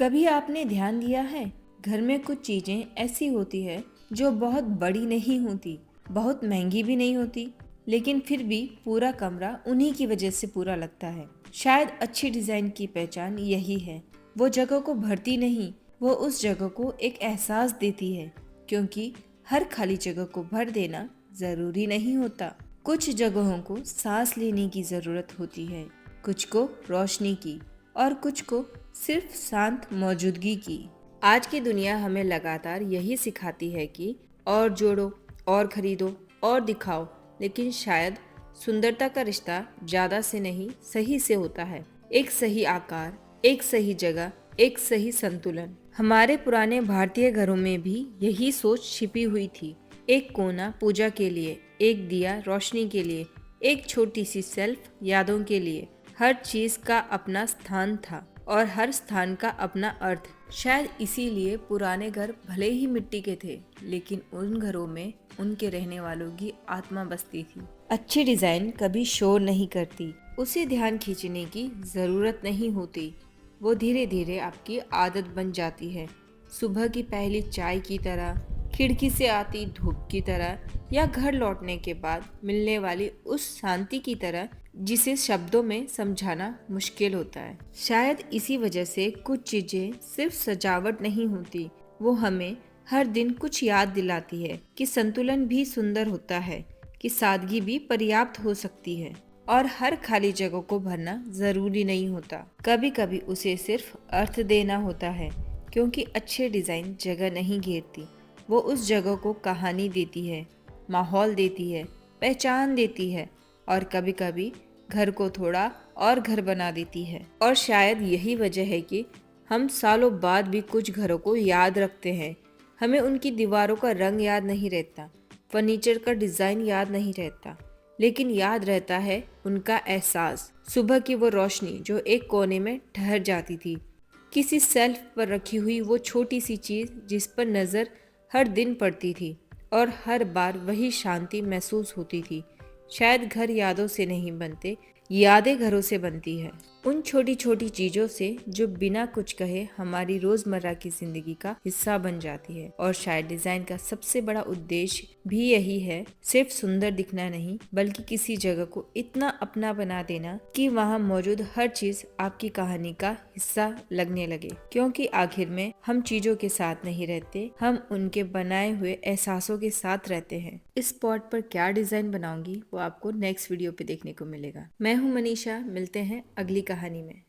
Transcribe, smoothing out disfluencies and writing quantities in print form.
कभी आपने ध्यान दिया है, घर में कुछ चीजें ऐसी होती है जो बहुत बड़ी नहीं होती, बहुत महंगी भी नहीं होती, लेकिन फिर भी पूरा कमरा उन्हीं की वजह से पूरा लगता है। शायद अच्छी डिजाइन की पहचान यही है। वो जगह को भरती नहीं, वो उस जगह को एक एहसास देती है, क्योंकि हर खाली जगह को भर देना जरूरी नहीं होता। कुछ जगहों को सांस लेने की जरूरत होती है, कुछ को रोशनी की और कुछ को सिर्फ शांत मौजूदगी की। आज की दुनिया हमें लगातार यही सिखाती है कि और जोड़ो, और खरीदो, और दिखाओ, लेकिन शायद सुंदरता का रिश्ता ज्यादा से नहीं, सही से होता है। एक सही आकार, एक सही जगह, एक सही संतुलन। हमारे पुराने भारतीय घरों में भी यही सोच छिपी हुई थी। एक कोना पूजा के लिए, एक दिया रोशनी के लिए, एक छोटी सी सेल्फ यादों के लिए। हर चीज का अपना स्थान था और हर स्थान का अपना अर्थ। शायद इसीलिए पुराने घर भले ही मिट्टी के थे, लेकिन उन घरों में उनके रहने वालों की आत्मा बसती थी। अच्छी डिजाइन कभी शोर नहीं करती, उसे ध्यान खींचने की जरूरत नहीं होती। वो धीरे धीरे आपकी आदत बन जाती है। सुबह की पहली चाय की तरह, खिड़की से आती धूप की तरह, या घर लौटने के बाद मिलने वाली उस शांति की तरह जिसे शब्दों में समझाना मुश्किल होता है। शायद इसी वजह से कुछ चीजें सिर्फ सजावट नहीं होती, वो हमें हर दिन कुछ याद दिलाती है कि संतुलन भी सुंदर होता है, कि सादगी भी पर्याप्त हो सकती है, और हर खाली जगह को भरना जरूरी नहीं होता। कभी कभी उसे सिर्फ अर्थ देना होता है, क्योंकि अच्छे डिजाइन जगह नहीं घेरती, वो उस जगह को कहानी देती है, माहौल देती है, पहचान देती है, और कभी कभी घर को थोड़ा और घर बना देती है। और शायद यही वजह है कि हम सालों बाद भी कुछ घरों को याद रखते हैं। हमें उनकी दीवारों का रंग याद नहीं रहता, फर्नीचर का डिजाइन याद नहीं रहता, लेकिन याद रहता है उनका एहसास। सुबह की वो रोशनी जो एक कोने में ठहर जाती थी, किसी सेल्फ पर रखी हुई वो छोटी सी चीज जिस पर नजर हर दिन पड़ती थी, और हर बार वही शांति महसूस होती थी। शायद घर यादों से नहीं बनते, यादें घरों से बनती है। उन छोटी छोटी चीजों से जो बिना कुछ कहे हमारी रोजमर्रा की जिंदगी का हिस्सा बन जाती है। और शायद डिजाइन का सबसे बड़ा उद्देश्य भी यही है, सिर्फ सुंदर दिखना नहीं, बल्कि किसी जगह को इतना अपना बना देना कि वहाँ मौजूद हर चीज आपकी कहानी का हिस्सा लगने लगे। क्योंकि आखिर में हम चीजों के साथ नहीं रहते, हम उनके बनाए हुए एहसासों के साथ रहते हैं। इस स्पॉट पर क्या डिजाइन बनाऊंगी वो आपको नेक्स्ट वीडियो पे देखने को मिलेगा। मैं हूँ मनीषा, मिलते हैं अगली कहानी में।